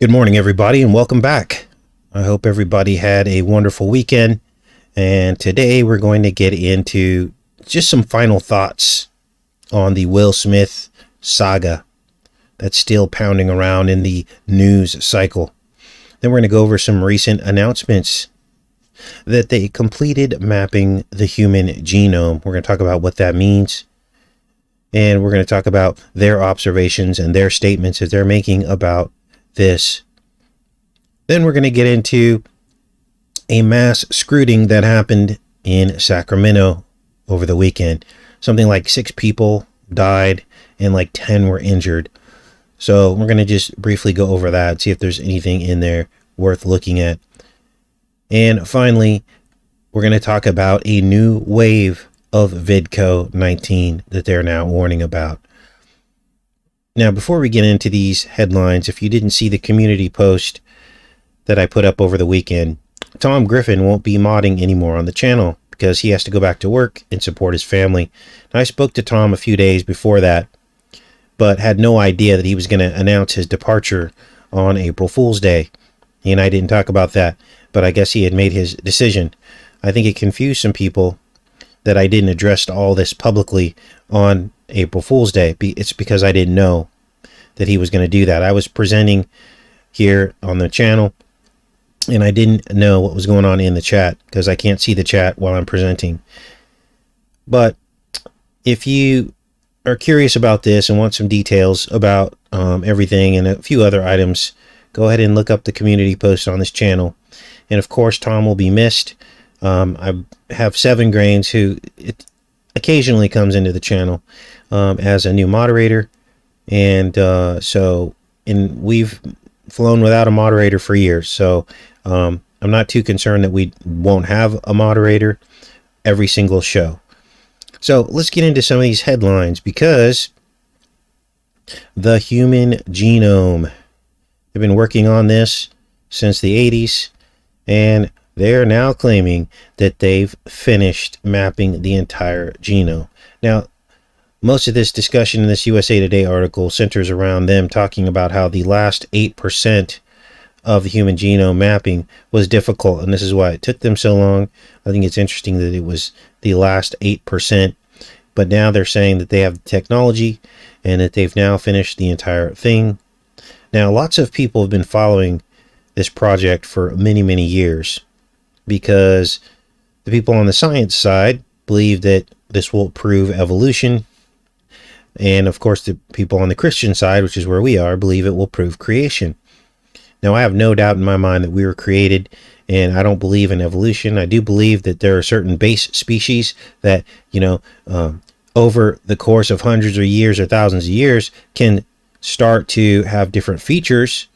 Good morning, everybody, and welcome back. I hope everybody had a wonderful weekend. And today we're going to get into just some final thoughts on the Will Smith saga that's still pounding around in the news cycle. Then we're going to go over some recent announcements that they completed mapping the human genome. We're going to talk about what that means. And we're going to talk about their observations and their statements that they're making about this. Then we're going to get into a mass scrutiny that happened in Sacramento over the weekend. Something like 6 people died and like 10 were injured. So we're going to just briefly go over that, see if there's anything in there worth looking at. And finally, we're going to talk about a new wave of VidCo-19 that they're now warning about. Now, before we get into these headlines, if you didn't see the community post that I put up over the weekend, Tom Griffin won't be modding anymore on the channel because he has to go back to work and support his family. Now, I spoke to Tom a few days before that, but had no idea that he was going to announce his departure on April Fool's Day. He and I didn't talk about that, but I guess he had made his decision. I think it confused some people that I didn't address all this publicly on April Fool's Day. It's because I didn't know that he was going to do that. I was presenting here on the channel, and I didn't know what was going on in the chat because I can't see the chat while I'm presenting. But if you are curious about this and want some details about everything and a few other items, go ahead and look up the community post on this channel. And of course, Tom will be missed. I have 7 Grains, who occasionally comes into the channel as a new moderator. And we've flown without a moderator for years. So I'm not too concerned that we won't have a moderator every single show. So let's get into some of these headlines, because the human genome, they've been working on this since the 80s, and they're now claiming that they've finished mapping the entire genome. Now, most of this discussion in this USA Today article centers around them talking about how the last 8% of the human genome mapping was difficult, and this is why it took them so long. I think it's interesting that it was the last 8%, but now they're saying that they have the technology and that they've now finished the entire thing. Now, lots of people have been following this project for many, many years, because the people on the science side believe that this will prove evolution. And of course, the people on the Christian side, which is where we are, believe it will prove creation. Now, I have no doubt in my mind that we were created, and I don't believe in evolution. I do believe that there are certain base species that, over the course of hundreds of years or thousands of years can start to have different features,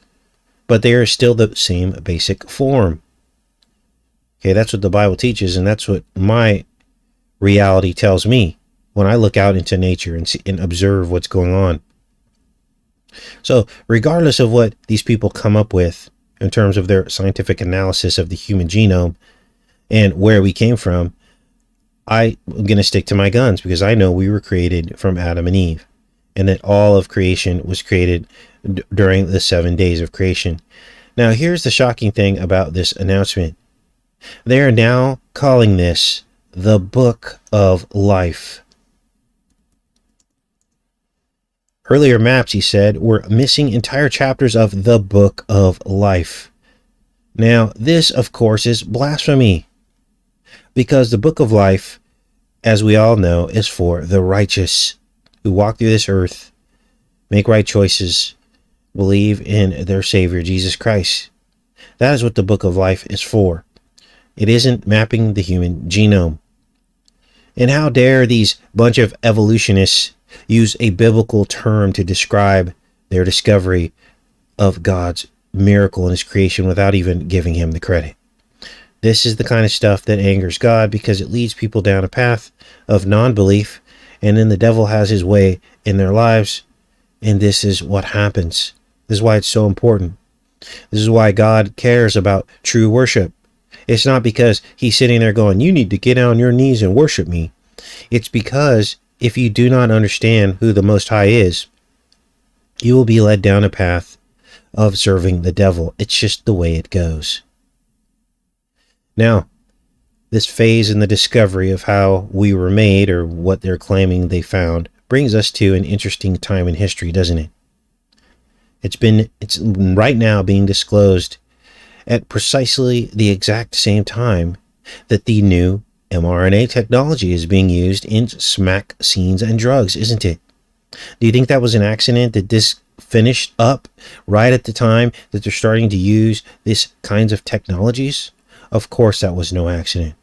but they are still the same basic form. Okay, that's what the Bible teaches, and that's what my reality tells me when I look out into nature and see and observe what's going on. So regardless of what these people come up with in terms of their scientific analysis of the human genome and where we came from, I'm going to stick to my guns, because I know we were created from Adam and Eve, and that all of creation was created during the 7 days of creation. Now, here's the shocking thing about this announcement. They are now calling this the Book of Life. Earlier maps, he said, were missing entire chapters of the Book of Life. Now, this, of course, is blasphemy, because the Book of Life, as we all know, is for the righteous who walk through this earth, make right choices, believe in their Savior, Jesus Christ. That is what the Book of Life is for. It isn't mapping the human genome. And how dare these bunch of evolutionists use a biblical term to describe their discovery of God's miracle in his creation without even giving him the credit. This is the kind of stuff that angers God, because it leads people down a path of non-belief, and then the devil has his way in their lives, and this is what happens. This is why it's so important. This is why God cares about true worship. It's not because he's sitting there going, you need to get on your knees and worship me. It's because if you do not understand who the Most High is, you will be led down a path of serving the devil. It's just the way it goes. Now, this phase in the discovery of how we were made, or what they're claiming they found, brings us to an interesting time in history, doesn't it? It's right now being disclosed at precisely the exact same time that the new mRNA technology is being used in smack scenes and drugs, isn't it? Do you think that was an accident that this finished up right at the time that they're starting to use these kinds of technologies? Of course that was no accident.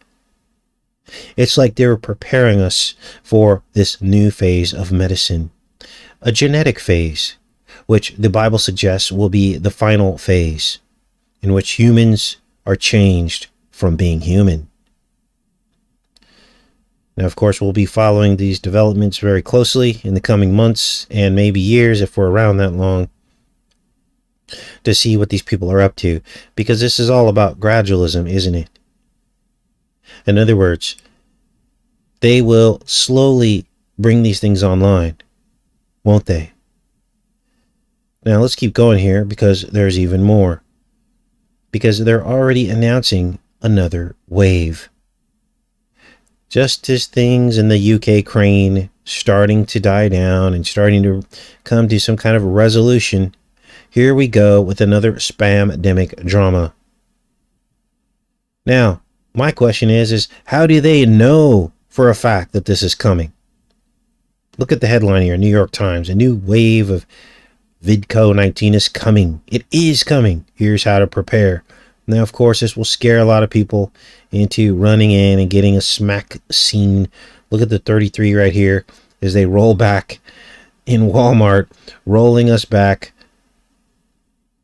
It's like they were preparing us for this new phase of medicine, a genetic phase, which the Bible suggests will be the final phase, in which humans are changed from being human. Now, of course, we'll be following these developments very closely in the coming months and maybe years, if we're around that long, to see what these people are up to, because this is all about gradualism, isn't it? In other words, they will slowly bring these things online, won't they? Now, let's keep going here, because there's even more. Because they're already announcing another wave. Just as things in the UK crane starting to die down and starting to come to some kind of resolution, here we go with another spam-demic drama. Now, my question is how do they know for a fact that this is coming? Look at the headline here, New York Times, a new wave of VidCo-19 is coming. It is coming. Here's how to prepare. Now, of course, this will scare a lot of people into running in and getting a smack scene. Look at the 33 right here as they roll back in Walmart, rolling us back.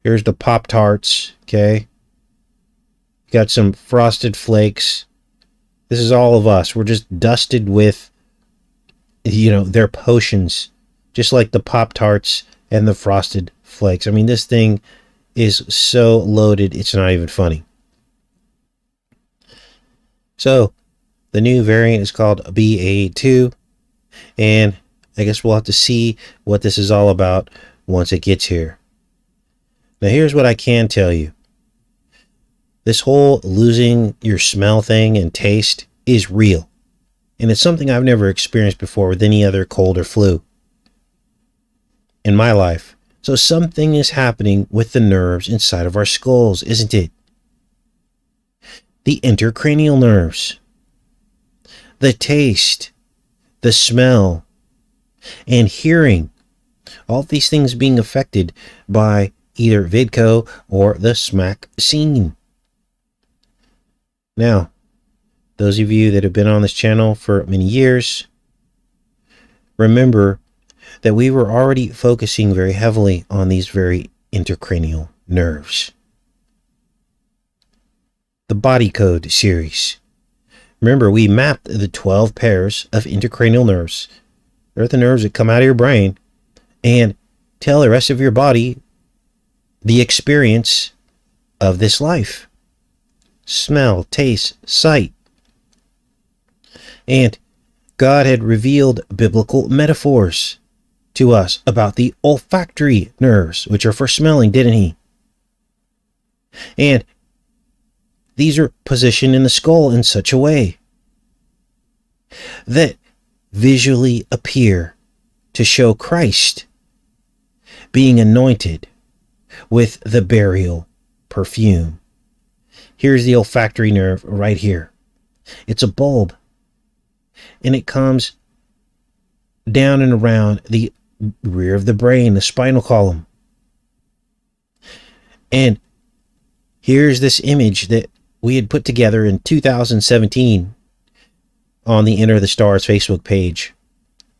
Here's the Pop-Tarts, okay? Got some Frosted Flakes. This is all of us. We're just dusted with, their potions, just like the Pop-Tarts and the Frosted Flakes. I mean, this thing is so loaded, it's not even funny. So, the new variant is called BA2, and I guess we'll have to see what this is all about once it gets here. Now, here's what I can tell you. This whole losing your smell thing and taste is real, and it's something I've never experienced before with any other cold or flu in my life. So something is happening with the nerves inside of our skulls, isn't it? The intracranial nerves, the taste, the smell, and hearing. All these things being affected by either VidCo or the smack scene. Now, those of you that have been on this channel for many years, remember that we were already focusing very heavily on these very intracranial nerves. The Body Code series. Remember, we mapped the 12 pairs of intracranial nerves. They're the nerves that come out of your brain and tell the rest of your body the experience of this life. Smell, taste, sight. And God had revealed biblical metaphors to us about the olfactory nerves, which are for smelling, didn't he? And these are positioned in the skull in such a way that visually appear to show Christ being anointed with the burial perfume. Here's the olfactory nerve right here. It's a bulb, and it comes down and around the rear of the brain, the spinal column. And here's this image that we had put together in 2017 on the Enterthestars Facebook page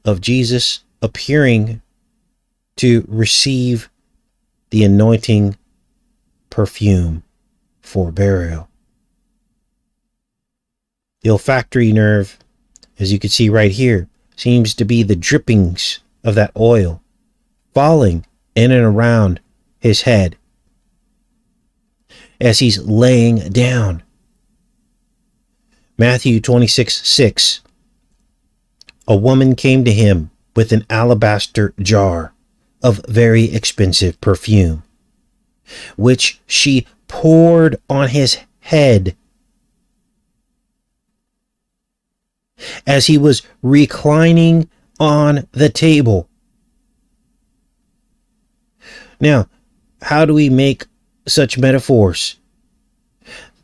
of Jesus appearing to receive the anointing perfume for burial. The olfactory nerve, as you can see right here, seems to be the drippings of that oil falling in and around his head as he's laying down. Matthew 26:6. A woman came to him with an alabaster jar of very expensive perfume, which she poured on his head as he was reclining on the table. Now, how do we make such metaphors?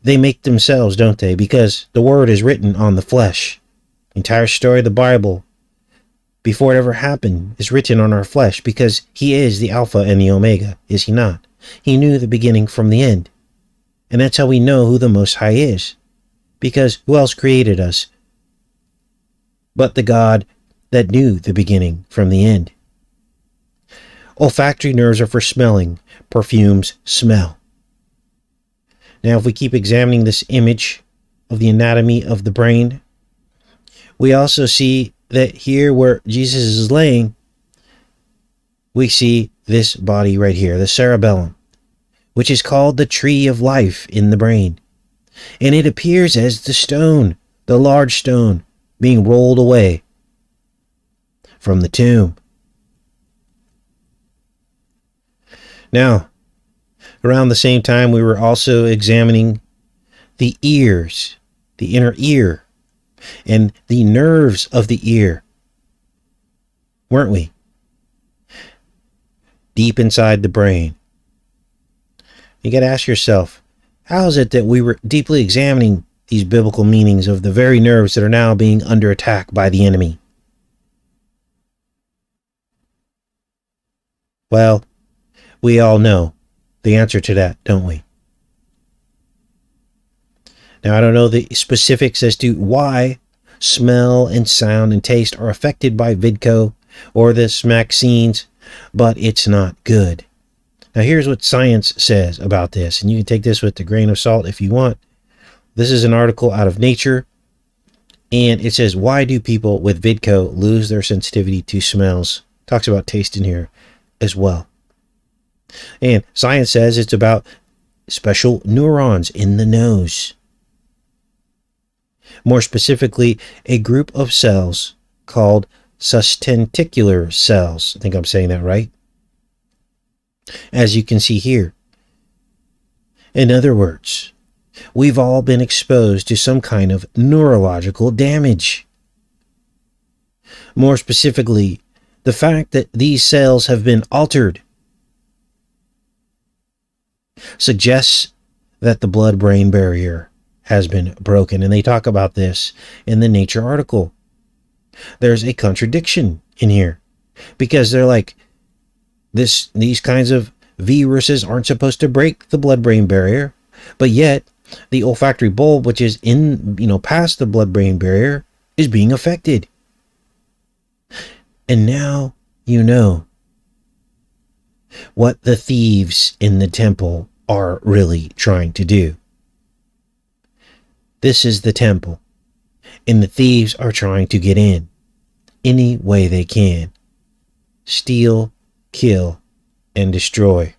They make themselves, don't they? Because the word is written on the flesh. The entire story of the Bible, before it ever happened, is written on our flesh, because he is the Alpha and the Omega, is he not? He knew the beginning from the end. And that's how we know who the Most High is. Because who else created us but the God that knew the beginning from the end? Olfactory nerves are for smelling. Perfumes smell. Now, if we keep examining this image of the anatomy of the brain, we also see that here where Jesus is laying, we see this body right here, the cerebellum, which is called the tree of life in the brain. And it appears as the stone, the large stone, being rolled away from the tomb. Now, around the same time, we were also examining the ears, the inner ear, and the nerves of the ear, weren't we? Deep inside the brain. You got to ask yourself, how is it that we were deeply examining these biblical meanings of the very nerves that are now being under attack by the enemy? Well, we all know the answer to that, don't we? Now, I don't know the specifics as to why smell and sound and taste are affected by vidco or the smack scenes, but it's not good. Now, here's what science says about this, and you can take this with a grain of salt if you want. This is an article out of Nature, and it says, why do people with vidco lose their sensitivity to smells? Talks about taste in here as well. And science says it's about special neurons in the nose. More specifically, a group of cells called sustentacular cells. I think I'm saying that right. As you can see here. In other words, we've all been exposed to some kind of neurological damage. More specifically, the fact that these cells have been altered suggests that the blood-brain barrier has been broken. And they talk about this in the Nature article. There's a contradiction in here, because they're like, these kinds of viruses aren't supposed to break the blood-brain barrier, but yet the olfactory bulb, which is past the blood-brain barrier, is being affected. And now you know what the thieves in the temple are really trying to do. This is the temple, and the thieves are trying to get in any way they can. Steal, kill, and destroy.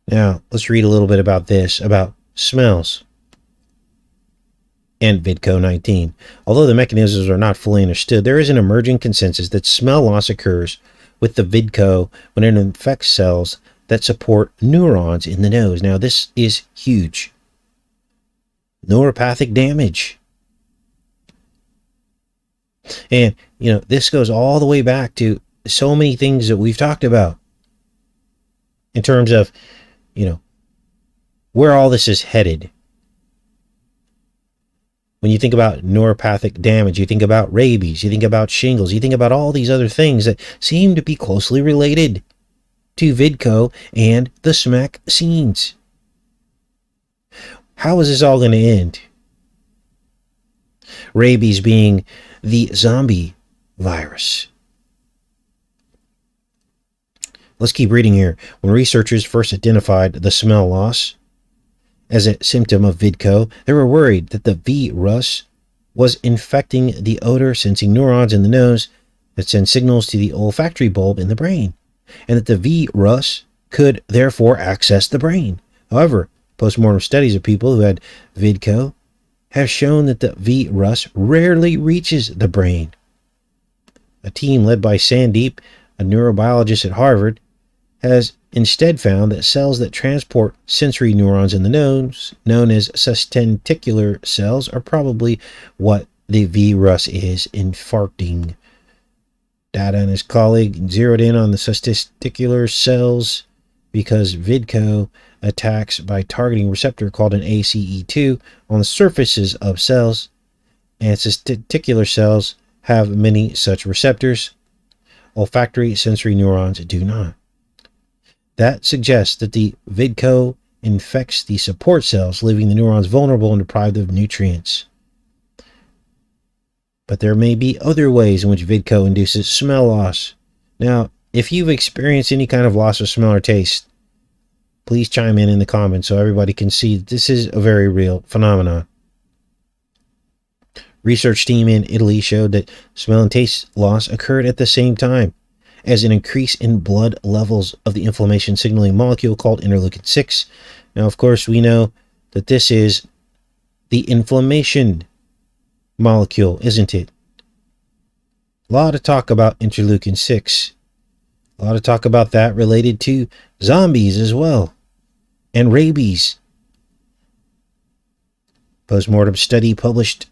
Now, let's read a little bit about this, about smells and vidco-19. Although the mechanisms are not fully understood, there is an emerging consensus that smell loss occurs with the vidco when it infects cells that support neurons in the nose. Now, this is huge. Neuropathic damage. And, this goes all the way back to so many things that we've talked about in terms of, where all this is headed. When you think about neuropathic damage, you think about rabies, you think about shingles, you think about all these other things that seem to be closely related to vidco and the smack scenes. How is this all going to end? Rabies being the zombie virus. Let's keep reading here. When researchers first identified the smell loss as a symptom of vidco, they were worried that the virus was infecting the odor sensing neurons in the nose that send signals to the olfactory bulb in the brain, and that the virus could therefore access the brain. However, postmortem studies of people who had vidco have shown that the virus rarely reaches the brain. A team led by Sandeep a neurobiologist at Harvard, has instead found that cells that transport sensory neurons in the nose, known as sustentacular cells, are probably what the virus is infarcting. JADA and his colleague zeroed in on the sustentacular cells because VIDCO attacks by targeting receptor called an ACE2 on the surfaces of cells, and sustentacular cells have many such receptors. Olfactory sensory neurons do not. That suggests that the VIDCO infects the support cells, leaving the neurons vulnerable and deprived of nutrients. But there may be other ways in which VIDCO induces smell loss. Now, if you've experienced any kind of loss of smell or taste, please chime in the comments so everybody can see that this is a very real phenomenon. Research team in Italy showed that smell and taste loss occurred at the same time as an increase in blood levels of the inflammation signaling molecule called interleukin 6. Now, of course, we know that this is the inflammation molecule, isn't it? A lot of talk about interleukin 6. A lot of talk about that related to zombies as well, and rabies. Postmortem study published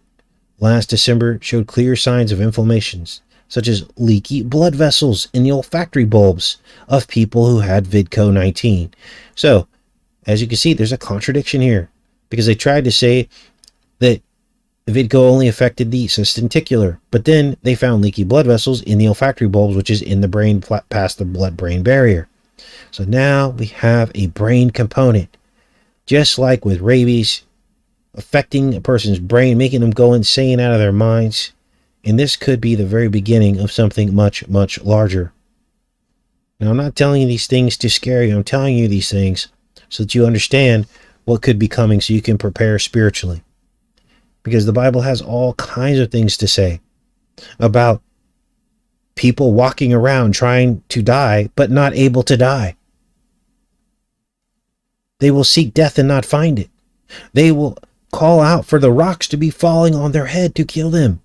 last December showed clear signs of inflammations, such as leaky blood vessels in the olfactory bulbs of people who had VIDCO-19. So, as you can see, there's a contradiction here, because they tried to say that VIDCO only affected the sustentacular, but then they found leaky blood vessels in the olfactory bulbs, which is in the brain past the blood-brain barrier. So now we have a brain component, just like with rabies, affecting a person's brain, making them go insane out of their minds. And this could be the very beginning of something much, much larger. Now, I'm not telling you these things to scare you. I'm telling you these things so that you understand what could be coming, so you can prepare spiritually. Because the Bible has all kinds of things to say about people walking around trying to die, but not able to die. They will seek death and not find it. They will call out for the rocks to be falling on their head to kill them.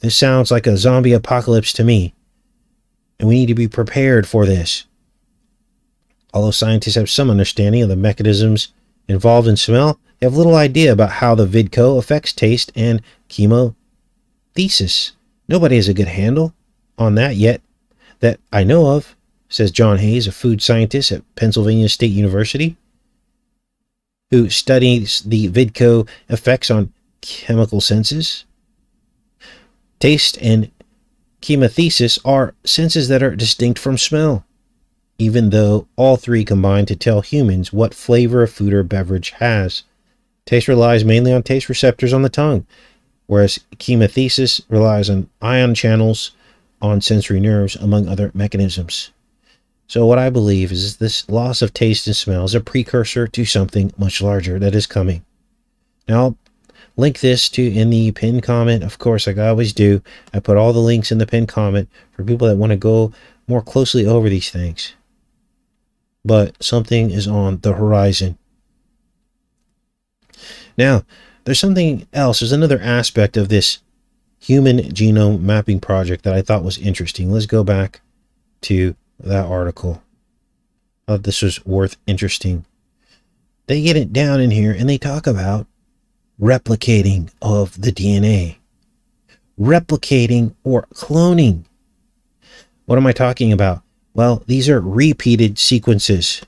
This sounds like a zombie apocalypse to me, and we need to be prepared for this. Although scientists have some understanding of the mechanisms involved in smell, they have little idea about how the VIDCO affects taste and chemothesis. Nobody has a good handle on that yet that I know of, says John Hayes, a food scientist at Pennsylvania State University, who studies the VIDCO effects on chemical senses. Taste and chemothesis are senses that are distinct from smell, even though all three combine to tell humans what flavor a food or beverage has. Taste relies mainly on taste receptors on the tongue, whereas chemothesis relies on ion channels on sensory nerves, among other mechanisms. So what I believe is this loss of taste and smell is a precursor to something much larger that is coming. Now, I'll link this to in the pinned comment. Of course, like I always do, I put all the links in the pinned comment for people that want to go more closely over these things. But something is on the horizon. Now, there's something else. There's another aspect of this human genome mapping project that I thought was interesting. Let's go back to that article. I thought this was worth interesting. They get it down in here and they talk about replicating of the DNA. Replicating or cloning. What am I talking about? Well, these are repeated sequences.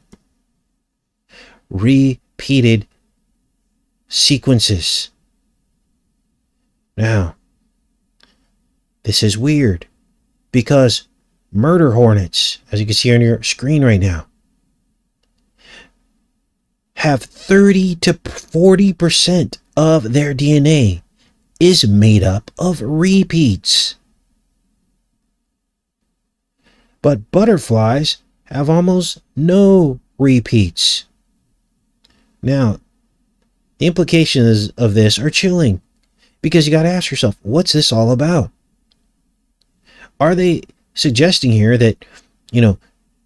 Repeated sequences. Now, this is weird because murder hornets, as you can see on your screen right now, have 30 to 40% of their DNA is made up of repeats. But butterflies have almost no repeats. Now, the implications of this are chilling, because you got to ask yourself, what's this all about? Are they suggesting here that,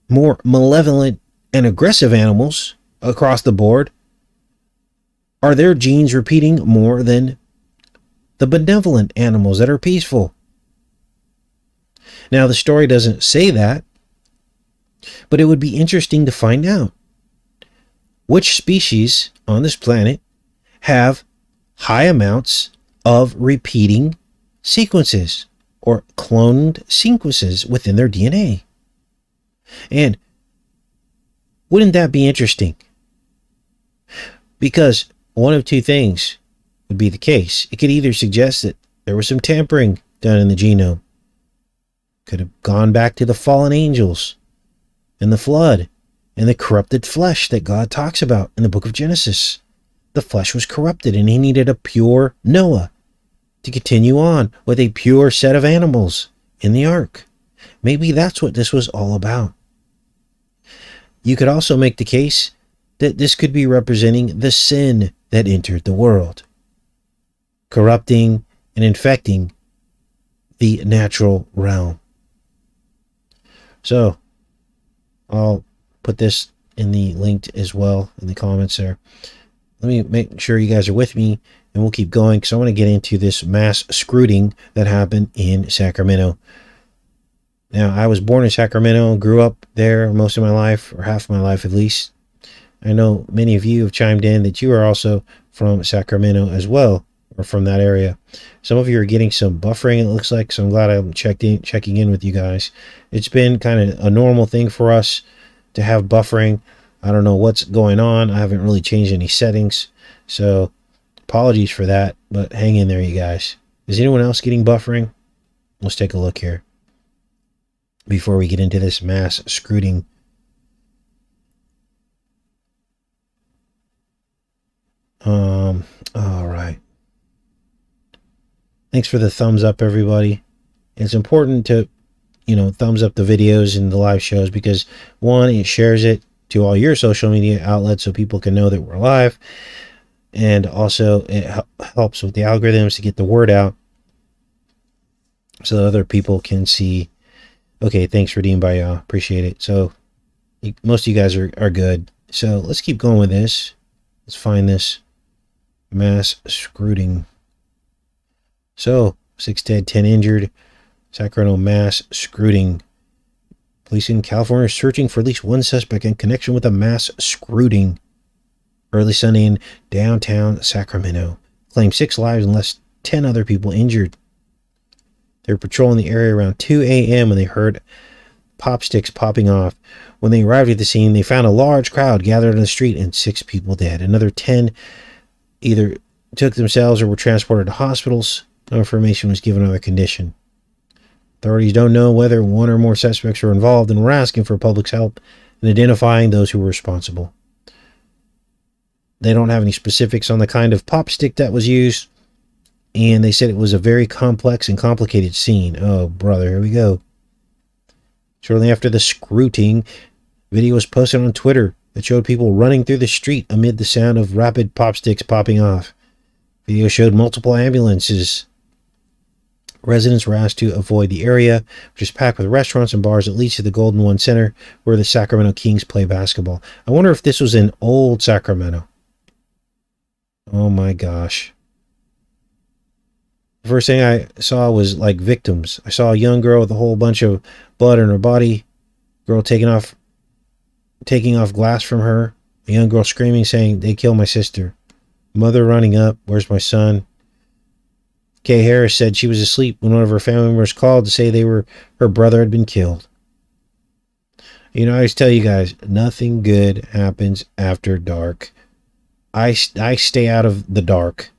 more malevolent and aggressive animals across the board, are their genes repeating more than the benevolent animals that are peaceful? Now, the story doesn't say that, but it would be interesting to find out which species on this planet have high amounts of repeating sequences or cloned sequences within their DNA. And wouldn't that be interesting? Because one of two things would be the case. It could either suggest that there was some tampering done in the genome. Could have gone back to the fallen angels and the flood and the corrupted flesh that God talks about in the book of Genesis. The flesh was corrupted and he needed a pure Noah to continue on with a pure set of animals in the ark. Maybe that's what this was all about. You could also make the case that this could be representing the sin that entered the world, corrupting and infecting the natural realm. So, I'll put this in the linked as well in the comments there. Let me make sure you guys are with me, and we'll keep going because I want to get into this mass screwing that happened in Sacramento. Now, I was born in Sacramento, grew up there most of my life, or half my life at least. I know many of you have chimed in that you are also from Sacramento as well, or from that area. Some of you are getting some buffering, it looks like, so I'm glad I'm checking in with you guys. It's been kind of a normal thing for us to have buffering. I don't know what's going on. I haven't really changed any settings, so apologies for that, but hang in there, you guys. Is anyone else getting buffering? Let's take a look here before we get into this mass screwing. All right. Thanks for the thumbs up, everybody. It's important to, thumbs up the videos and the live shows because, one, it shares it to all your social media outlets so people can know that we're live. And also, it helps with the algorithms to get the word out so that other people can see. Okay, thanks, Redeemed by Y'all. Appreciate it. So, most of you guys are good. So, let's keep going with this. Let's find this mass screwing. So, 6 dead, 10 injured. Sacramento mass screwing. Police in California are searching for at least one suspect in connection with a mass screwing early Sunday in downtown Sacramento. Claimed 6 lives and less 10 other people injured. They were patrolling the area around 2 a.m. when they heard pop sticks popping off. When they arrived at the scene, they found a large crowd gathered on the street and 6 people dead. Another 10 either took themselves or were transported to hospitals. No information was given on their condition. Authorities don't know whether one or more suspects were involved and were asking for public's help in identifying those who were responsible. They don't have any specifics on the kind of pop stick that was used, and they said it was a very complex and complicated scene. Oh, brother, here we go. Shortly after the screwing, video was posted on Twitter that showed people running through the street amid the sound of rapid pop sticks popping off. Video showed multiple ambulances. Residents were asked to avoid the area, which is packed with restaurants and bars that leads to the Golden One Center, where the Sacramento Kings play basketball. I wonder if this was in old Sacramento. Oh my gosh. The first thing I saw was like victims. I saw a young girl with a whole bunch of blood on her body. Girl taking off glass from her. A young girl screaming, saying, "They killed my sister." Mother running up, "Where's my son?" Kay Harris said she was asleep when one of her family members called to say her brother had been killed. I always tell you guys, nothing good happens after dark. I stay out of the dark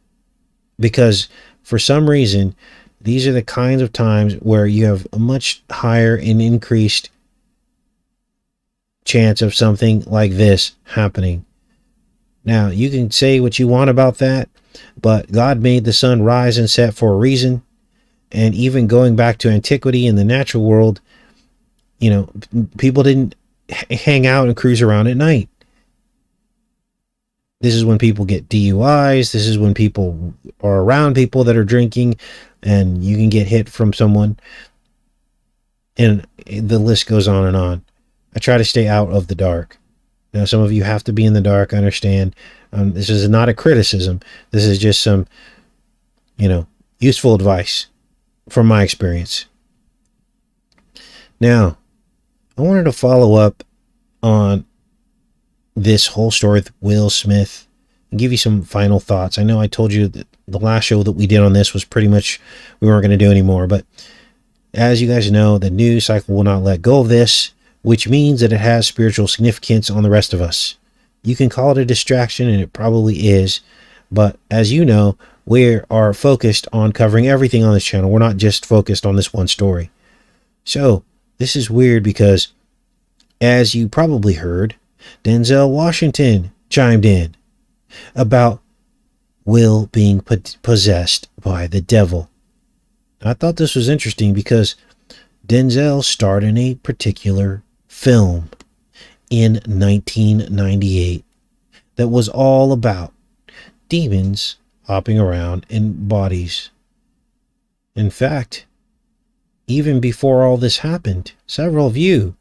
because for some reason, these are the kinds of times where you have a much higher and increased chance of something like this happening. Now, you can say what you want about that, but God made the sun rise and set for a reason. And even going back to antiquity in the natural world, people didn't hang out and cruise around at night. This is when people get DUIs. This is when people are around people that are drinking and you can get hit from someone. And the list goes on and on. I try to stay out of the dark. Now, some of you have to be in the dark. I understand. This is not a criticism. This is just some, useful advice from my experience. Now, I wanted to follow up on this whole story with Will Smith and give you some final thoughts. I know I told you that the last show that we did on this was pretty much we weren't going to do anymore, but as you guys know, the news cycle will not let go of this, which means that it has spiritual significance on the rest of us. You can call it a distraction, and it probably is, but as you know, we are focused on covering everything on this channel. We're not just focused on this one story. So this is weird because, as you probably heard, Denzel Washington chimed in about Will being possessed by the devil. I thought this was interesting because Denzel starred in a particular film in 1998 that was all about demons hopping around in bodies. In fact, even before all this happened, several of you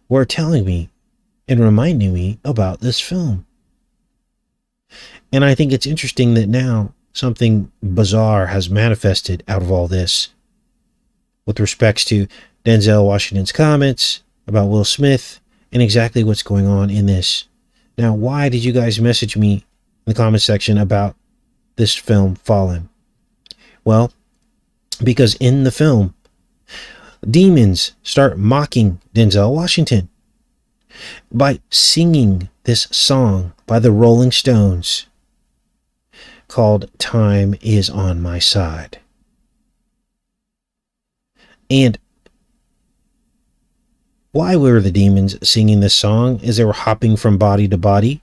were telling me and reminding me about this film. And I think it's interesting that now something bizarre has manifested out of all this with respects to Denzel Washington's comments about Will Smith and exactly what's going on in this. Now, why did you guys message me in the comment section about this film, Fallen? Well, because in the film, demons start mocking Denzel Washington by singing this song by the Rolling Stones called Time Is on My Side. And why were the demons singing this song? As they were hopping from body to body,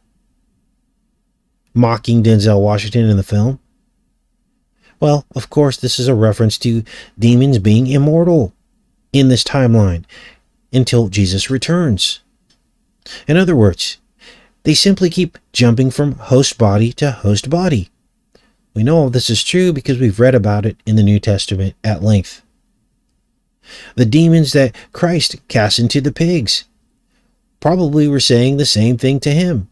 mocking Denzel Washington in the film? Well, of course, this is a reference to demons being immortal in this timeline until Jesus returns. In other words, they simply keep jumping from host body to host body. We know all this is true because we've read about it in the New Testament at length. The demons that Christ cast into the pigs probably were saying the same thing to him.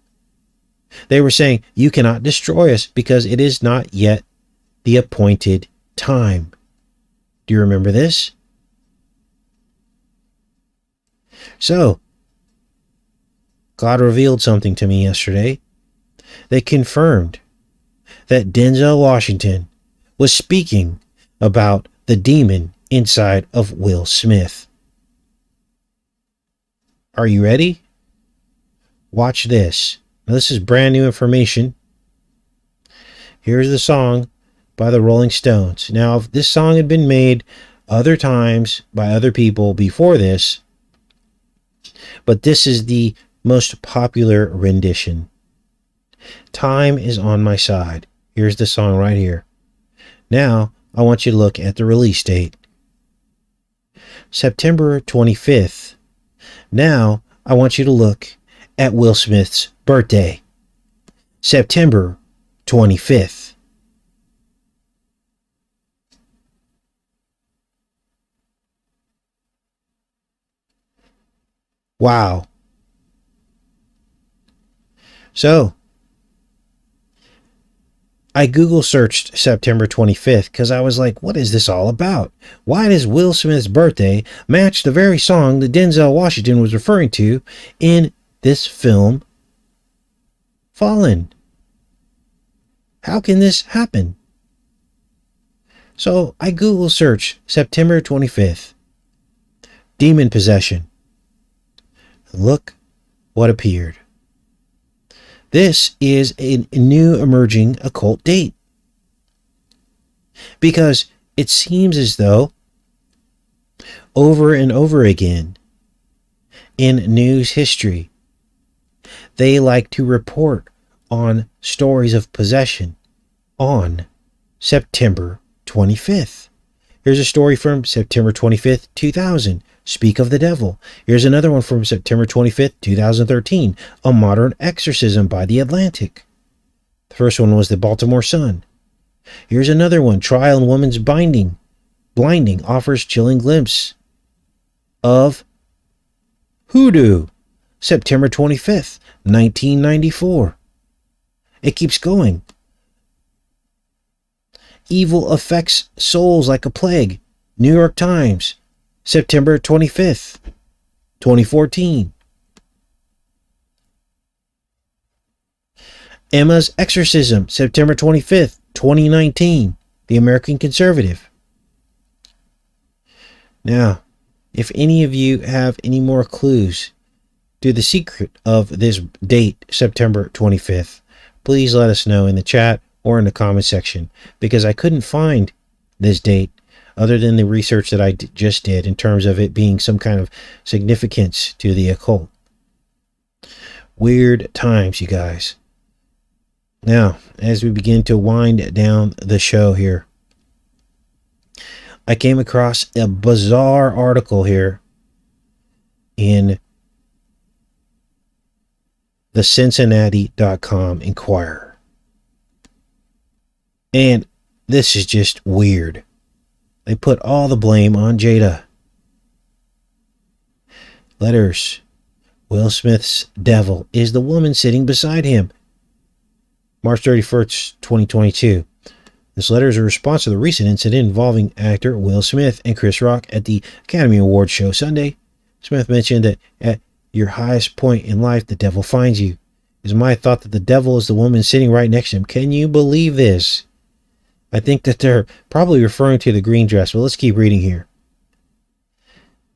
They were saying, "You cannot destroy us because it is not yet the appointed time." Do you remember this? So, God revealed something to me yesterday that confirmed that Denzel Washington was speaking about the demon inside of Will Smith. Are you ready? Watch this. Now, this is brand new information. Here's the song by the Rolling Stones. Now, if this song had been made other times by other people before this, but this is the most popular rendition. Time Is on My Side. Here's the song right here. Now, I want you to look at the release date. September 25th. Now, I want you to look at Will Smith's birthday. September 25th. Wow. So, I Google searched September 25th because I was like, what is this all about? Why does Will Smith's birthday match the very song that Denzel Washington was referring to in this film, Fallen? How can this happen? So I Google searched September 25th, demon possession. Look what appeared. This is a new emerging occult date. Because it seems as though over and over again in news history, they like to report on stories of possession on September 25th. Here's a story from September 25th, 2000. Speak of the Devil. Here's another one from September 25th, 2013. A Modern Exorcism by the Atlantic. The first one was the Baltimore Sun. Here's another one. Trial in Woman's Blinding offers chilling glimpse of Hoodoo. September 25th, 1994. It keeps going. Evil affects souls like a plague. New York Times, September 25th, 2014. Emma's Exorcism, September 25th, 2019. The American Conservative. Now, if any of you have any more clues to the secret of this date, September 25th, please let us know in the chat or in the comment section, because I couldn't find this date other than the research that I just did in terms of it being some kind of significance to the occult. Weird times, you guys. Now, as we begin to wind down the show here, I came across a bizarre article here in the Cincinnati.com Inquirer. And this is just weird. They put all the blame on JADA. Letters. Will Smith's devil is the woman sitting beside him. March 31st, 2022. This letter is a response to the recent incident involving actor Will Smith and Chris Rock at the Academy Awards show Sunday. Smith mentioned that at your highest point in life, the devil finds you. It is my thought that the devil is the woman sitting right next to him. Can you believe this? I think that they're probably referring to the green dress, but let's keep reading here.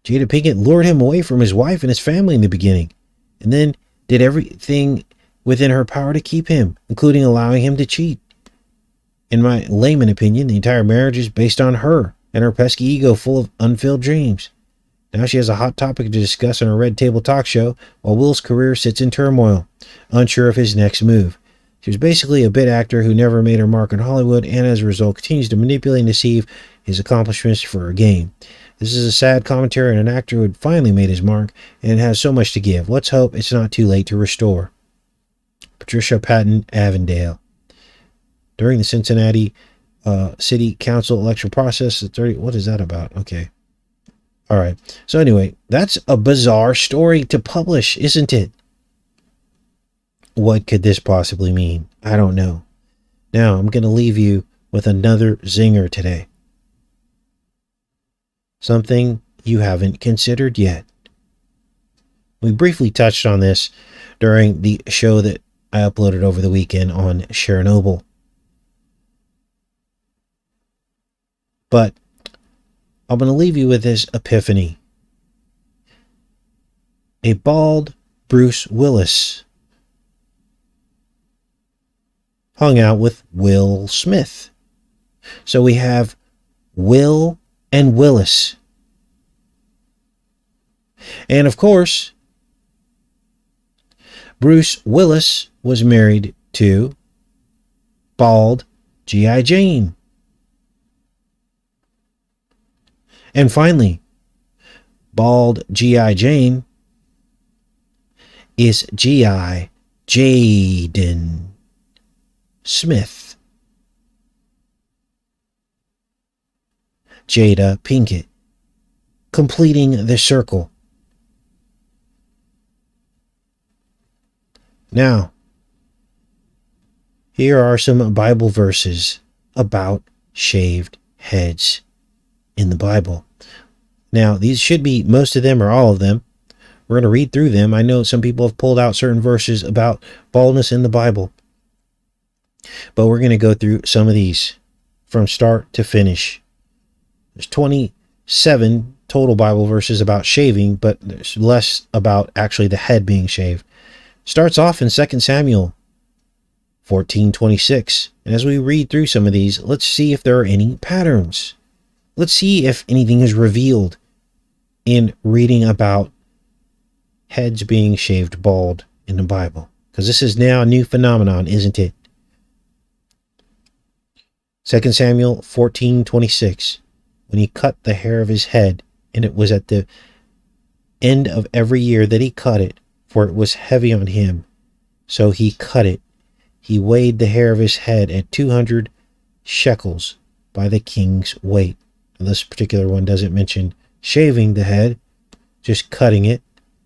Jada Pinkett lured him away from his wife and his family in the beginning, and then did everything within her power to keep him, including allowing him to cheat. In my layman opinion, the entire marriage is based on her and her pesky ego full of unfilled dreams. Now she has a hot topic to discuss on her Red Table talk show, while Will's career sits in turmoil, unsure of his next move. She was basically a bit actor who never made her mark in Hollywood, and as a result continues to manipulate and deceive his accomplishments for her gain. This is a sad commentary on an actor who had finally made his mark and has so much to give. Let's hope it's not too late to restore. Patricia Patton Avondale. During the Cincinnati City Council election process, what is that about? Okay. All right. So anyway, that's a bizarre story to publish, isn't it? What could this possibly mean? I don't know. Now, I'm going to leave you with another zinger today. Something you haven't considered yet. We briefly touched on this during the show that I uploaded over the weekend on Chernobyl. But I'm going to leave you with this epiphany. A bald Bruce Willis hung out with Will Smith. So we have Will and WILLis. And of course, Bruce Willis was married to bald G.I. Jane. And finally, bald G.I. Jane is G.I. Jaden Smith. Jada Pinkett, completing the circle. Now, here are some Bible verses about shaved heads in the Bible. Now, these should be most of them or all of them. We're going to read through them. I know some people have pulled out certain verses about baldness in the Bible, but we're going to go through some of these from start to finish. There's 27 total Bible verses about shaving, but there's less about actually the head being shaved. Starts off in 2 Samuel 14:26. And as we read through some of these, let's see if there are any patterns. Let's see if anything is revealed in reading about heads being shaved bald in the Bible. Because this is now a new phenomenon, isn't it? 2 Samuel 14:26. When he cut the hair of his head, and it was at the end of every year that he cut it, for it was heavy on him. So he cut it. He weighed the hair of his head at 200 shekels by the king's weight. And this particular one doesn't mention shaving the head, just cutting it.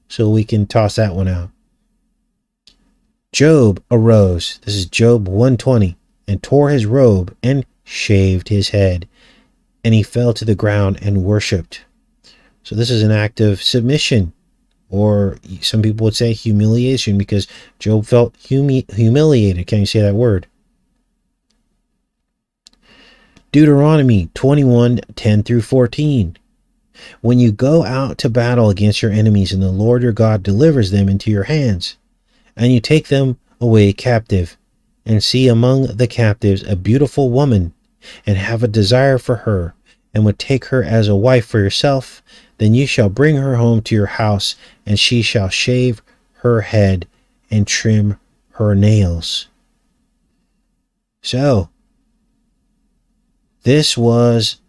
So we can toss that one out. Job arose. This is Job 1:20, and tore his robe and shaved his head. and he fell to the ground and worshipped. So this is an act of submission, or some people would say humiliation, because Job felt humiliated. Can you say that word? Deuteronomy 21:10 through 14. When you go out to battle against your enemies, and the Lord your God delivers them into your hands, and you take them away captive, and see among the captives a beautiful woman, and have a desire for her, and would take her as a wife for yourself, then you shall bring her home to your house, and she shall shave her head and trim her nails. So, this was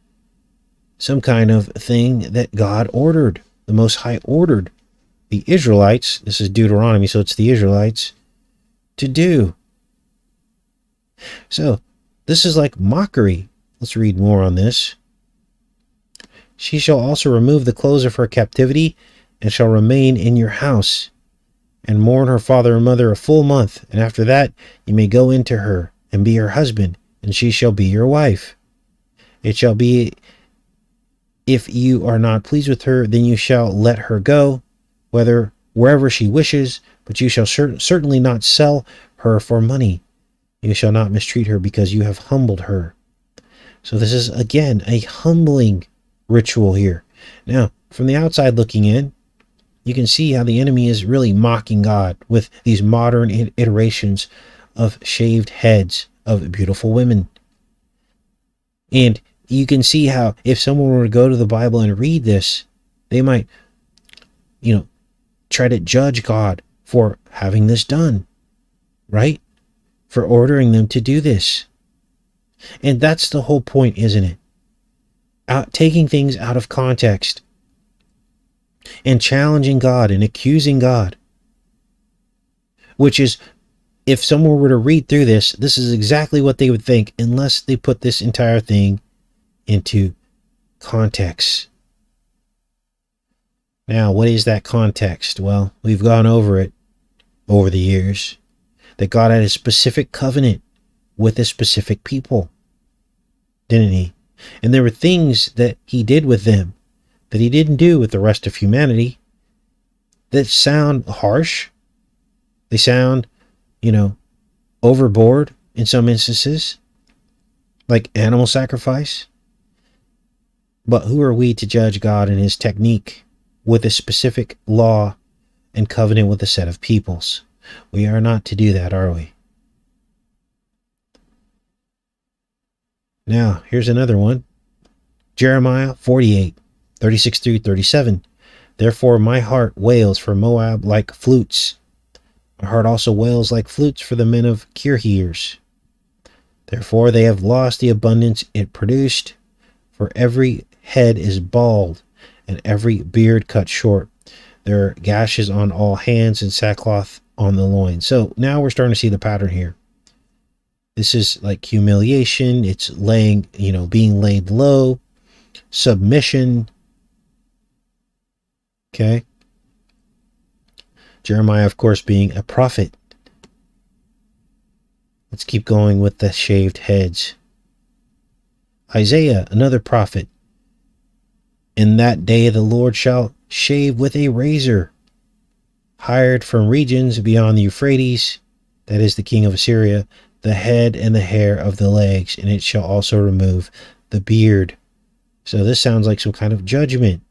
some kind of thing that God ordered. The Most High ordered the Israelites, this is Deuteronomy, so it's the Israelites, to do. So, this is like mockery. Let's read more on this. She shall also remove the clothes of her captivity, and shall remain in your house, and mourn her father and mother a full month, and after that you may go into her, and be her husband, and she shall be your wife. It shall be, if you are not pleased with her, then you shall let her go, wherever she wishes, but you shall certainly not sell her for money. You shall not mistreat her, because you have humbled her. So this is, again, a humbling ritual here. Now, from the outside looking in, you can see how the enemy is really mocking God with these modern iterations of shaved heads of beautiful women. And you can see how if someone were to go to the Bible and read this, they might, try to judge God for having this done, right? For ordering them to do this. And that's the whole point, isn't it? Taking things out of context and challenging God and accusing God, which is, if someone were to read through this is exactly what they would think, unless they put this entire thing into context. Now, what is that context? Well, we've gone over it over the years, that God had a specific covenant with a specific people, didn't he? And there were things that he did with them that he didn't do with the rest of humanity that sound harsh. They sound, overboard in some instances, like animal sacrifice. But who are we to judge God and his technique with a specific law and covenant with a set of peoples? We are not to do that, are we? Now, here's another one. Jeremiah 48:36 through 37. Therefore my heart wails for Moab like flutes. My heart also wails like flutes for the men of Kirheers. Therefore they have lost the abundance it produced, for every head is bald, and every beard cut short. There are gashes on all hands, and sackcloth on the loins. So now we're starting to see the pattern here. This is like humiliation. It's being laid low, submission. Okay. Jeremiah, of course, being a prophet. Let's keep going with the shaved heads. Isaiah, another prophet. In that day the Lord shall shave with a razor, hired from regions beyond the Euphrates, that is the king of Assyria, the head and the hair of the legs, and it shall also remove the beard. So this sounds like some kind of judgment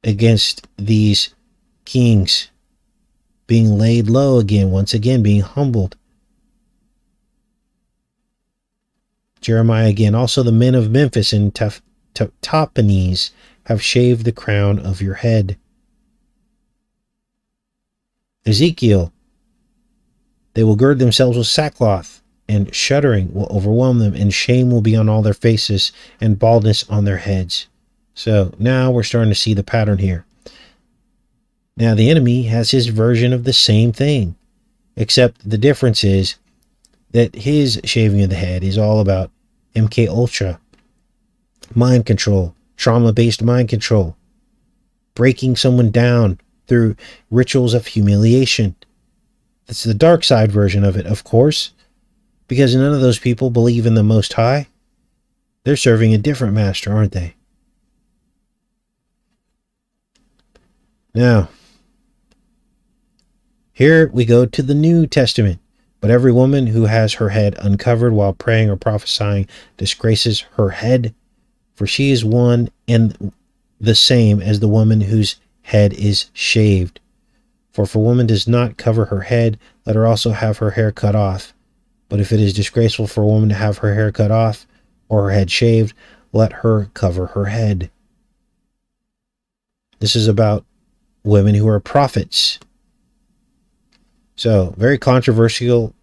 against these kings, being laid low again, once again being humbled. Jeremiah again, also the men of Memphis and Tahpanhes have shaved the crown of your head. Ezekiel, they will gird themselves with sackcloth, and shuddering will overwhelm them, and shame will be on all their faces, and baldness on their heads. So now we're starting to see the pattern here. Now the enemy has his version of the same thing, except the difference is that his shaving of the head is all about MK Ultra, mind control, trauma-based mind control, breaking someone down through rituals of humiliation. That's the dark side version of it, of course, because none of those people believe in the Most High. They're serving a different master, aren't they? Now, here we go to the New Testament. But every woman who has her head uncovered while praying or prophesying disgraces her head, for she is one and the same as the woman whose head is shaved. For if a woman does not cover her head, let her also have her hair cut off. But if it is disgraceful for a woman to have her hair cut off or her head shaved, let her cover her head. This is about women who are prophets. So, very controversial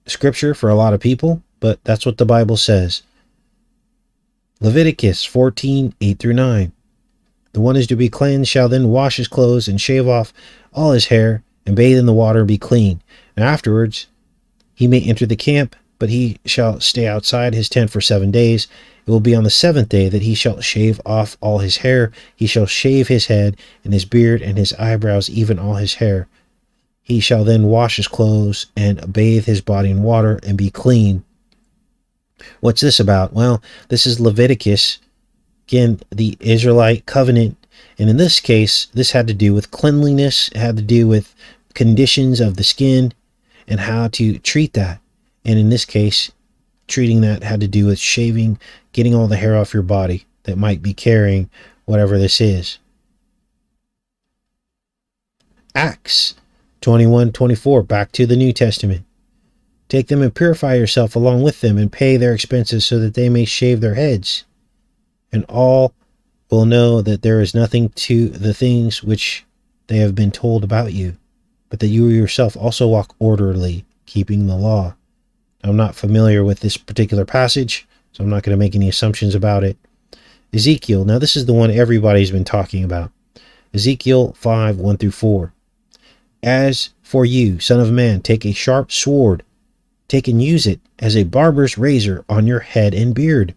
scripture for a lot of people, but that's what the Bible says. Leviticus 14, 8 through 9. The one is to be cleansed shall then wash his clothes and shave off all his hair and bathe in the water and be clean. And afterwards he may enter the camp, but he shall stay outside his tent for 7 days. It will be on the 7th day that he shall shave off all his hair. He shall shave his head and his beard and his eyebrows, even all his hair. He shall then wash his clothes and bathe his body in water and be clean. What's this about? Well, this is Leviticus. Again, the Israelite covenant. And in this case, this had to do with cleanliness. It had to do with conditions of the skin and how to treat that. And in this case, treating that had to do with shaving, getting all the hair off your body that might be carrying whatever this is. Acts 21:24, back to the New Testament. Take them and purify yourself along with them and pay their expenses so that they may shave their heads. And all will know that there is nothing to the things which they have been told about you, but that you yourself also walk orderly, keeping the law. I'm not familiar with this particular passage, so I'm not going to make any assumptions about it. Ezekiel, now this is the one everybody's been talking about. Ezekiel 5, 1 through 4. As for you, son of man, take a sharp sword, take and use it as a barber's razor on your head and beard.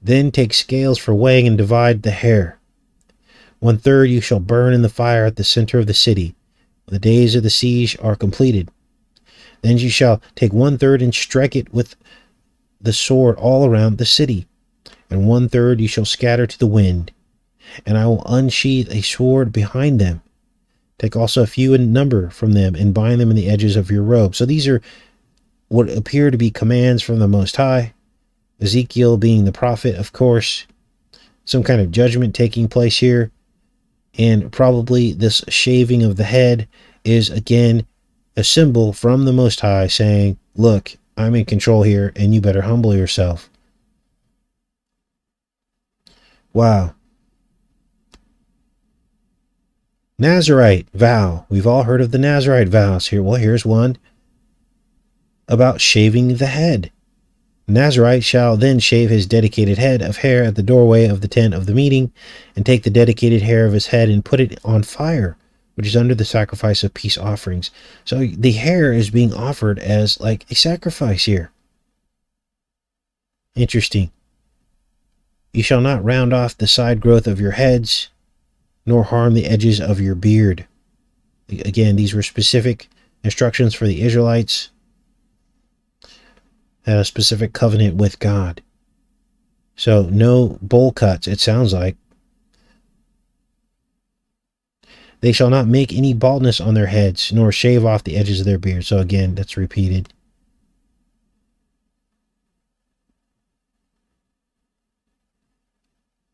Then take scales for weighing and divide the hair. 1/3 you shall burn in the fire at the center of the city. When the days of the siege are completed. Then you shall take 1/3 and strike it with the sword all around the city. And 1/3 you shall scatter to the wind. And I will unsheath a sword behind them. Take also a few in number from them and bind them in the edges of your robe. So these are what appear to be commands from the Most High. Ezekiel being the prophet, of course. Some kind of judgment taking place here. And probably this shaving of the head is, again, a symbol from the Most High saying, look, I'm in control here and you better humble yourself. Wow. Nazirite vow. We've all heard of the Nazirite vows here. Well, here's one about shaving the head. Nazirite shall then shave his dedicated head of hair at the doorway of the tent of the meeting, and take the dedicated hair of his head and put it on fire, which is under the sacrifice of peace offerings. So the hair is being offered as like a sacrifice here. Interesting. You shall not round off the side growth of your heads, nor harm the edges of your beard. Again, these were specific instructions for the Israelites. Had a specific covenant with God. So no bowl cuts, it sounds like. They shall not make any baldness on their heads, nor shave off the edges of their beard. So again, that's repeated.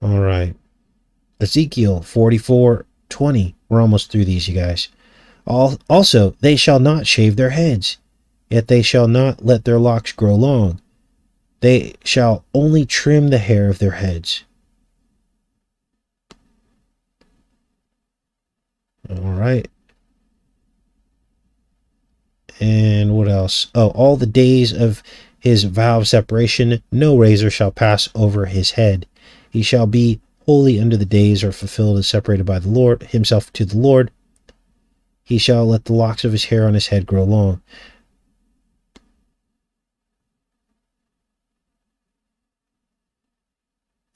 All right. Ezekiel 44:20. We're almost through these, you guys. Also, they shall not shave their heads, yet they shall not let their locks grow long. They shall only trim the hair of their heads. All right. And what else? Oh, all the days of his vow of separation, no razor shall pass over his head. He shall be holy under the days are fulfilled and separated by the Lord, himself to the Lord. He shall let the locks of his hair on his head grow long.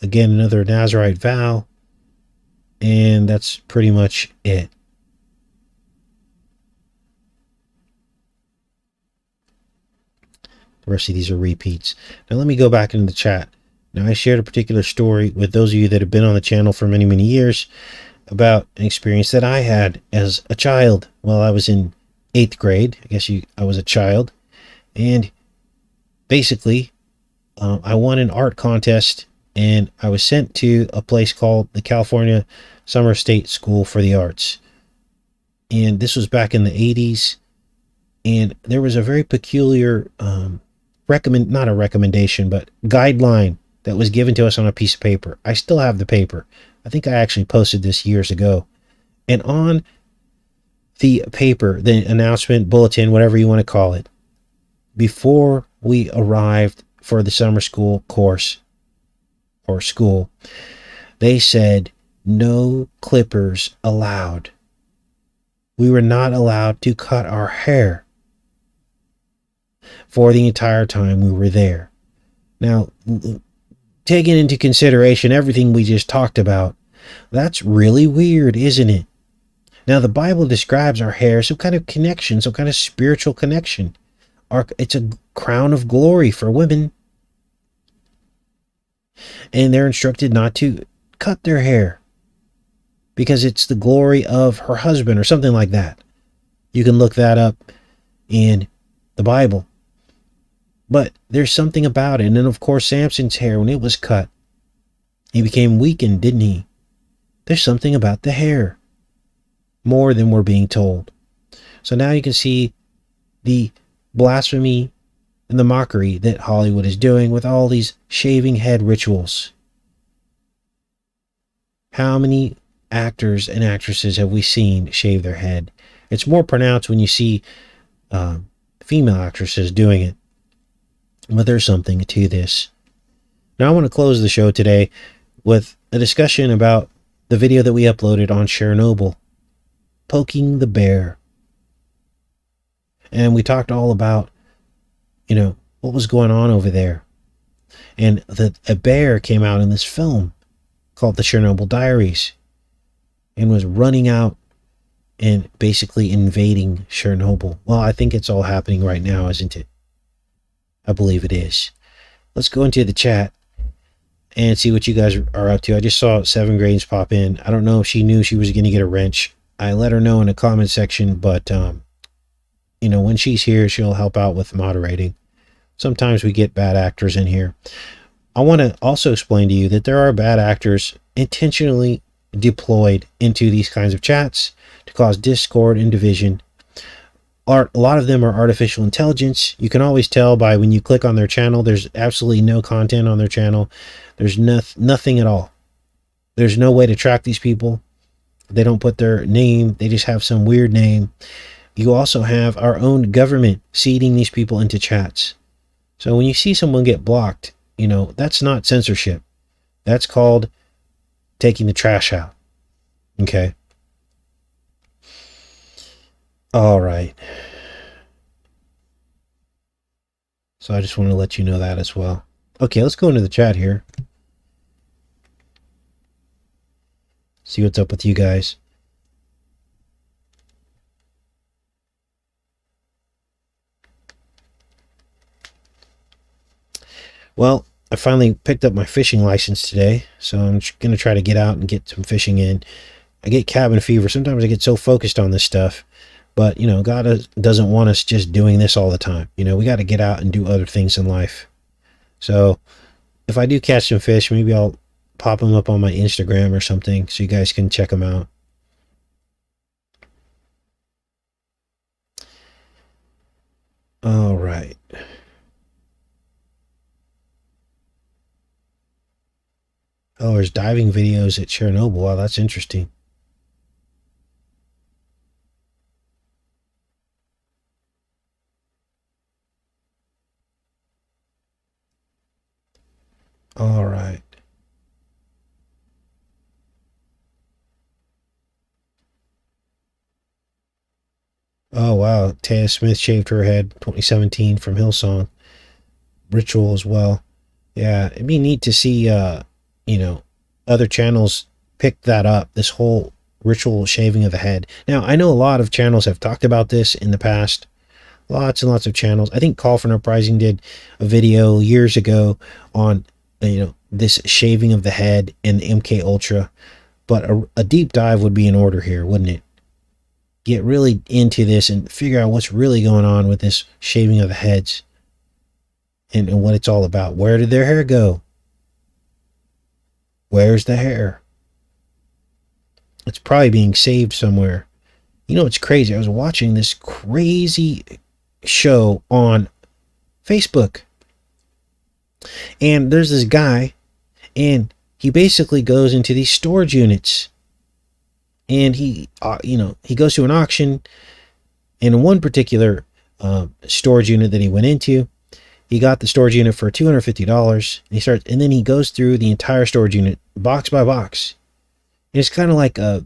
Again, another Nazirite vow. And that's pretty much it. The rest of these are repeats. Now let me go back into the chat. Now I shared a particular story with those of you that have been on the channel for many, many years about an experience that I had as a child while I was in 8th grade. I was a child. And basically, I won an art contest, and I was sent to a place called the California Summer State School for the Arts. And this was back in the 80s. And there was a very peculiar not a recommendation, but guideline that was given to us on a piece of paper. I still have the paper. I think I actually posted this years ago. And on the paper, the announcement, bulletin, whatever you want to call it, before we arrived for the summer school course or school, they said no clippers allowed. We were not allowed to cut our hair for the entire time we were there. Now, taking into consideration everything we just talked about, that's really weird, isn't it? Now, the Bible describes our hair, some kind of connection, some kind of spiritual connection. It's a crown of glory for women. And they're instructed not to cut their hair because it's the glory of her husband or something like that. You can look that up in the Bible. But there's something about it. And then, of course, Samson's hair, when it was cut, he became weakened, didn't he? There's something about the hair, more than we're being told. So now you can see the blasphemy and the mockery that Hollywood is doing with all these shaving head rituals. How many actors and actresses have we seen shave their head? It's more pronounced when you see female actresses doing it. But there's something to this. Now I want to close the show today with a discussion about the video that we uploaded on Chernobyl, poking the bear. And we talked all about, what was going on over there. And a bear came out in this film called the Chernobyl Diaries and was running out and basically invading Chernobyl. Well, I think it's all happening right now, isn't it? I believe it is. Let's go into the chat and see what you guys are up to. I just saw 7 Grains pop in. I don't know if she knew she was going to get a wrench. I let her know in the comment section, but, when she's here, she'll help out with moderating. Sometimes we get bad actors in here. I want to also explain to you that there are bad actors intentionally deployed into these kinds of chats to cause discord and division. A lot of them are artificial intelligence. You can always tell by when you click on their channel, there's absolutely no content on their channel. There's nothing at all. There's no way to track these people. They don't put their name. They just have some weird name. You also have our own government seeding these people into chats. So when you see someone get blocked, that's not censorship. That's called taking the trash out. Okay. All right. So I just want to let you know that as well. Okay, let's go into the chat here. See what's up with you guys. Well, I finally picked up my fishing license today, so I'm going to try to get out and get some fishing in. I get cabin fever. Sometimes I get so focused on this stuff. But, God doesn't want us just doing this all the time. We got to get out and do other things in life. So if I do catch some fish, maybe I'll pop them up on my Instagram or something so you guys can check them out. All right. Oh, there's diving videos at Chernobyl. Wow, that's interesting. All right. Oh, wow. Taya Smith shaved her head 2017 from Hillsong. Ritual as well. Yeah, it'd be neat to see, other channels pick that up, this whole ritual shaving of the head. Now, I know a lot of channels have talked about this in the past, Lots and lots of channels. I think Call for an Uprising did a video years ago on, this shaving of the head and the MK Ultra. But a deep dive would be in order here, wouldn't it? Get really into this and figure out what's really going on with this shaving of the heads and what it's all about. Where did their hair go? Where's the hair? It's probably being saved somewhere. It's crazy. I was watching this crazy show on Facebook. And there's this guy, and he basically goes into these storage units. And he goes to an auction. And in one particular storage unit that he went into, he got the storage unit for $250. And then he goes through the entire storage unit, box by box. And it's kind of like a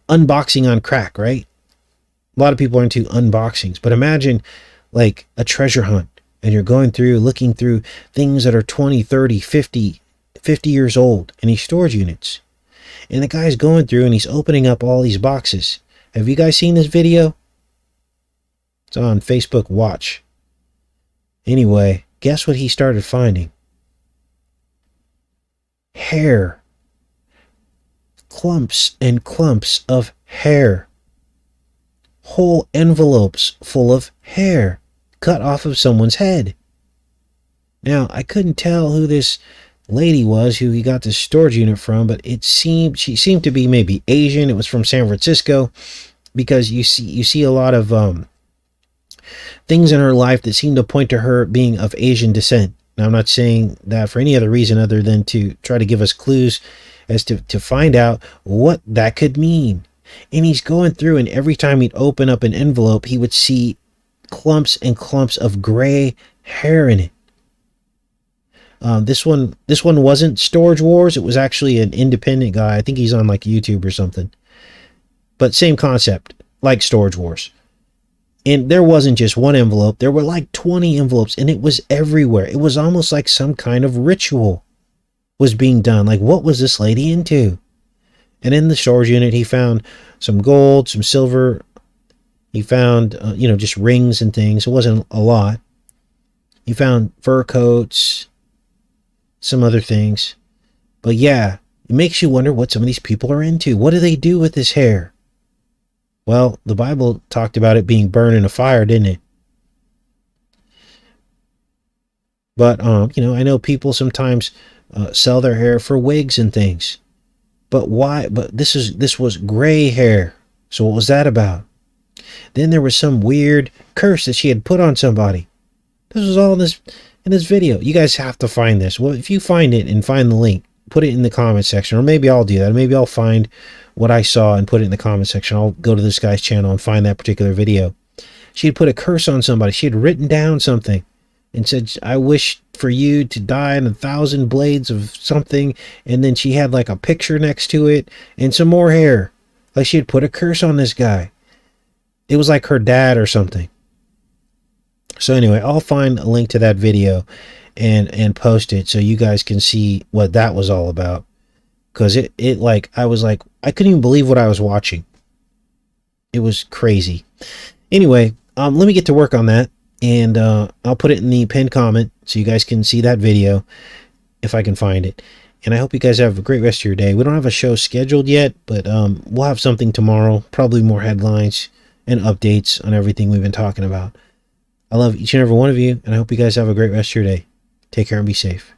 unboxing on crack, right? A lot of people are into unboxings, but imagine like a treasure hunt, and you're going through, looking through things that are 20, 30, 50 years old in these storage units. And the guy's going through and he's opening up all these boxes. Have you guys seen this video? It's on Facebook Watch. Anyway, guess what he started finding? Hair. Clumps and clumps of hair. Whole envelopes full of hair cut off of someone's head. Now, I couldn't tell who this lady was who he got this storage unit from, but she seemed to be maybe Asian. It was from San Francisco, because you see a lot of things in her life that seem to point to her being of Asian descent. Now, I'm not saying that for any other reason other than to try to give us clues as to find out what that could mean. And he's going through, and every time he'd open up an envelope, he would see clumps and clumps of gray hair in it. This one wasn't Storage Wars. It was actually an independent guy. I think he's on like YouTube or something. But same concept, like Storage Wars. And there wasn't just one envelope. There were like 20 envelopes, and it was everywhere. It was almost like some kind of ritual was being done. Like, what was this lady into? And in the storage unit, he found some gold, some silver. He found, just rings and things. It wasn't a lot. He found fur coats, some other things. But yeah, it makes you wonder what some of these people are into. What do they do with this hair? Well, the Bible talked about it being burned in a fire, didn't it? But, I know people sometimes sell their hair for wigs and things. But why? But this was gray hair. So what was that about? Then there was some weird curse that she had put on somebody. This was all in this video. You guys have to find this. Well, if you find it and find the link, put it in the comment section. Or maybe I'll do that. Maybe I'll find what I saw and put it in the comment section. I'll go to this guy's channel and find that particular video. She had put a curse on somebody. She had written down something and said, I wish for you to die in 1,000 blades of something. And then she had like a picture next to it and some more hair. Like she had put a curse on this guy. It was like her dad or something. So anyway, I'll find a link to that video and post it so you guys can see what that was all about. Because I was like, I couldn't even believe what I was watching. It was crazy. Anyway, let me get to work on that. And I'll put it in the pinned comment so you guys can see that video if I can find it. And I hope you guys have a great rest of your day. We don't have a show scheduled yet, but we'll have something tomorrow. Probably more headlines and updates on everything we've been talking about. I love each and every one of you, and I hope you guys have a great rest of your day. Take care and be safe.